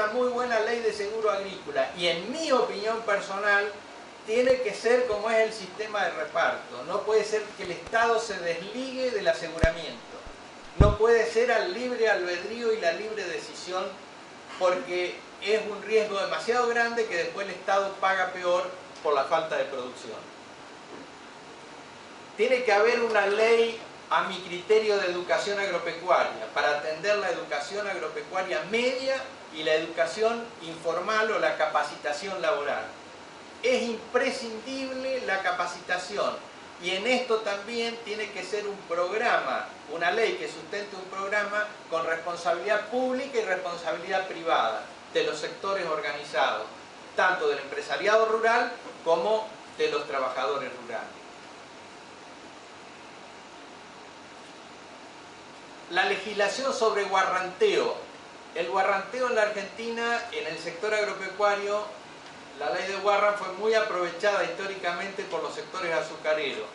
una muy buena ley de seguro agrícola y en mi opinión personal tiene que ser como es el sistema de reparto. No puede ser que el Estado se desligue del aseguramiento. No puede ser al libre albedrío y la libre decisión, porque es un riesgo demasiado grande que después el Estado paga peor por la falta de producción. Tiene que haber una ley, a mi criterio, de educación agropecuaria para atender la educación agropecuaria media y la educación informal o la capacitación laboral. Es imprescindible la capacitación y en esto también tiene que ser un programa, una ley que sustente un programa con responsabilidad pública y responsabilidad privada de los sectores organizados, tanto del empresariado rural como de los trabajadores rurales. La legislación sobre guarranteo. El guarranteo en la Argentina, en el sector agropecuario, la ley de Warren fue muy aprovechada históricamente por los sectores azucareros,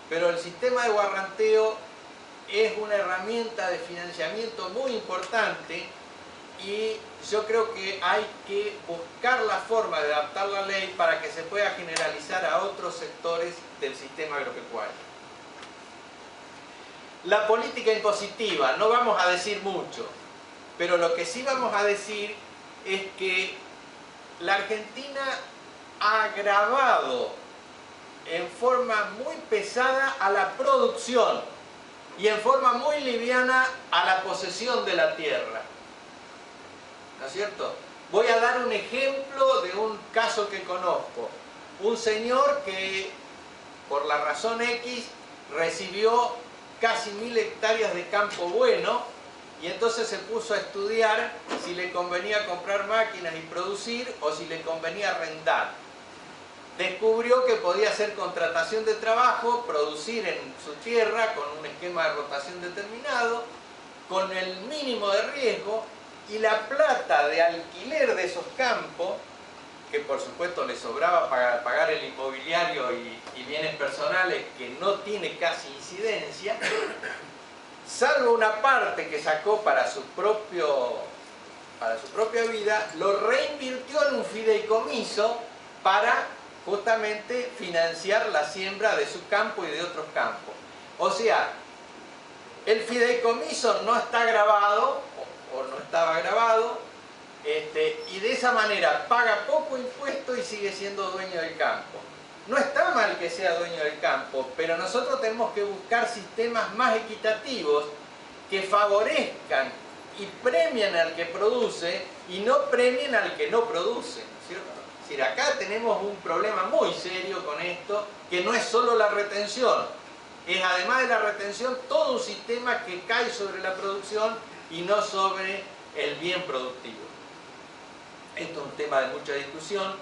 pero el sistema de guarranteo es una herramienta de financiamiento muy importante y yo creo que hay que buscar la forma de adaptar la ley para que se pueda generalizar a otros sectores del sistema agropecuario. La política impositiva, no vamos a decir mucho, pero lo que sí vamos a decir es que la Argentina ha gravado en forma muy pesada a la producción y en forma muy liviana a la posesión de la tierra. ¿No es cierto? Voy a dar un ejemplo de un caso que conozco. Un señor que, por la razón X, recibió casi 1000 hectáreas de campo bueno y entonces se puso a estudiar si le convenía comprar máquinas y producir o si le convenía arrendar. Descubrió que podía hacer contratación de trabajo, producir en su tierra con un esquema de rotación determinado, con el mínimo de riesgo, y la plata de alquiler de esos campos, que por supuesto le sobraba para pagar el inmobiliario y bienes personales, que no tiene casi incidencia, salvo una parte que sacó para su propia vida, lo reinvirtió en un fideicomiso para justamente financiar la siembra de su campo y de otros campos. O sea, el fideicomiso no está grabado, o no estaba grabado, y de esa manera paga poco impuesto y sigue siendo dueño del campo. No está mal que sea dueño del campo, pero nosotros tenemos que buscar sistemas más equitativos que favorezcan y premien al que produce y no premien al que no produce, ¿no es cierto? Es decir, acá tenemos un problema muy serio con esto, que no es solo la retención, es además de la retención todo un sistema que cae sobre la producción y no sobre el bien productivo. Esto es un tema de mucha discusión,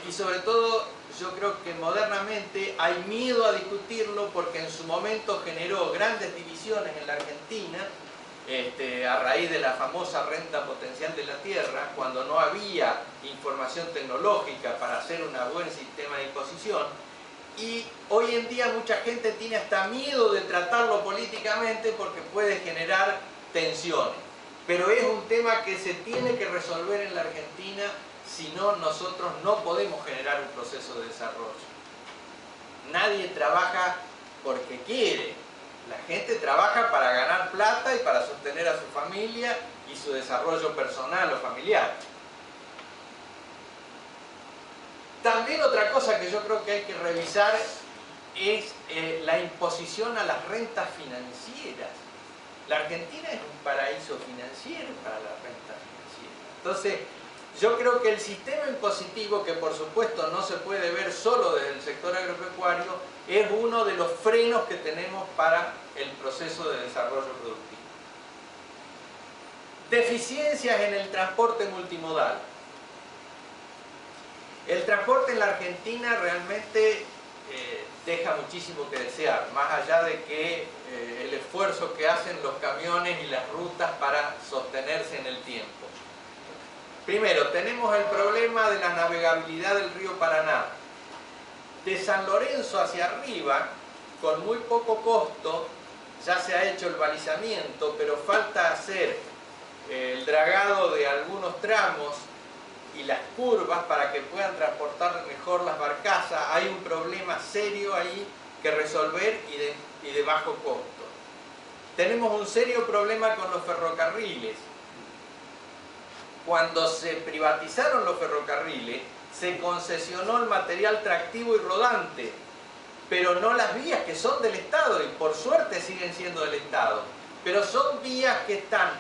y sobre todo yo creo que modernamente hay miedo a discutirlo porque en su momento generó grandes divisiones en la Argentina a raíz de la famosa renta potencial de la tierra, cuando no había información tecnológica para hacer un buen sistema de imposición, y hoy en día mucha gente tiene hasta miedo de tratarlo políticamente porque puede generar tensiones, pero es un tema que se tiene que resolver en la Argentina. Si no, nosotros no podemos generar un proceso de desarrollo. Nadie trabaja porque quiere. La gente trabaja para ganar plata y para sostener a su familia y su desarrollo personal o familiar. También otra cosa que yo creo que hay que revisar es la imposición a las rentas financieras. La Argentina es un paraíso financiero para la renta financiera. Entonces, yo creo que el sistema impositivo, que por supuesto no se puede ver solo desde el sector agropecuario, es uno de los frenos que tenemos para el proceso de desarrollo productivo. Deficiencias en el transporte multimodal. El transporte en la Argentina realmente deja muchísimo que desear, más allá de que el esfuerzo que hacen los camiones y las rutas para sostenerse en el tiempo. Primero, tenemos el problema de la navegabilidad del río Paraná. De San Lorenzo hacia arriba, con muy poco costo, ya se ha hecho el balizamiento, pero falta hacer dragado de algunos tramos y las curvas para que puedan transportar mejor las barcazas. Hay un problema serio ahí que resolver y de bajo costo. Tenemos un serio problema con los ferrocarriles. Cuando se privatizaron los ferrocarriles, se concesionó el material tractivo y rodante, pero no las vías que son del Estado, y por suerte siguen siendo del Estado. Pero son vías que están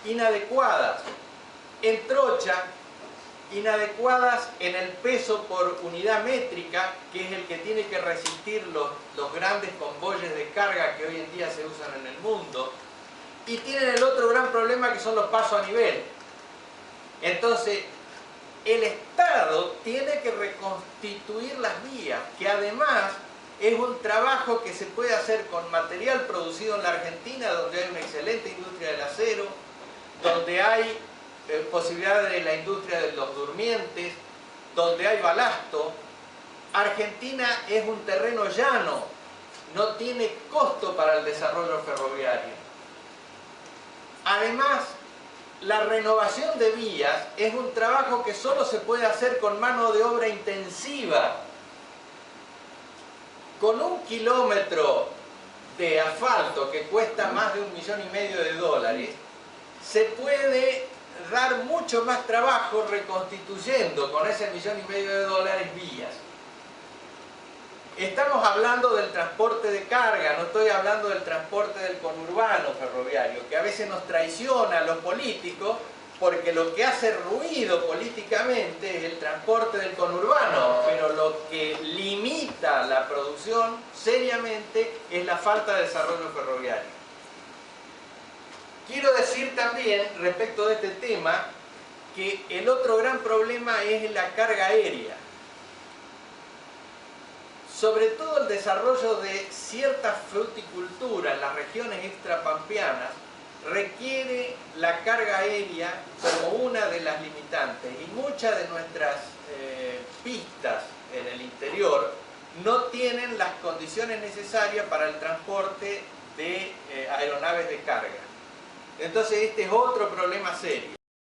inadecuadas en trocha, inadecuadas en el peso por unidad métrica, que es el que tiene que resistir los grandes convoyes de carga que hoy en día se usan en el mundo, y tienen el otro gran problema que son los pasos a nivel. Entonces, el Estado tiene que reconstituir las vías, que además es un trabajo que se puede hacer con material producido en la Argentina, donde hay una excelente industria del acero, donde hay posibilidades de la industria de los durmientes, donde hay balasto. Argentina es un terreno llano, no tiene costo para el desarrollo ferroviario. Además, la renovación de vías es un trabajo que solo se puede hacer con mano de obra intensiva. Con 1 kilómetro de asfalto que cuesta más de $1,5 millones, se puede dar mucho más trabajo reconstituyendo con ese $1,5 millones vías. Estamos hablando del transporte de carga, no estoy hablando del transporte del conurbano ferroviario, que a veces nos traiciona a los políticos, porque lo que hace ruido políticamente es el transporte del conurbano, pero lo que limita la producción seriamente es la falta de desarrollo ferroviario. Quiero decir también, respecto de este tema, que el otro gran problema es la carga aérea. Sobre todo el desarrollo de cierta fruticultura en las regiones extrapampeanas requiere la carga aérea como una de las limitantes, y muchas de nuestras pistas en el interior no tienen las condiciones necesarias para el transporte de aeronaves de carga. Entonces este es otro problema serio.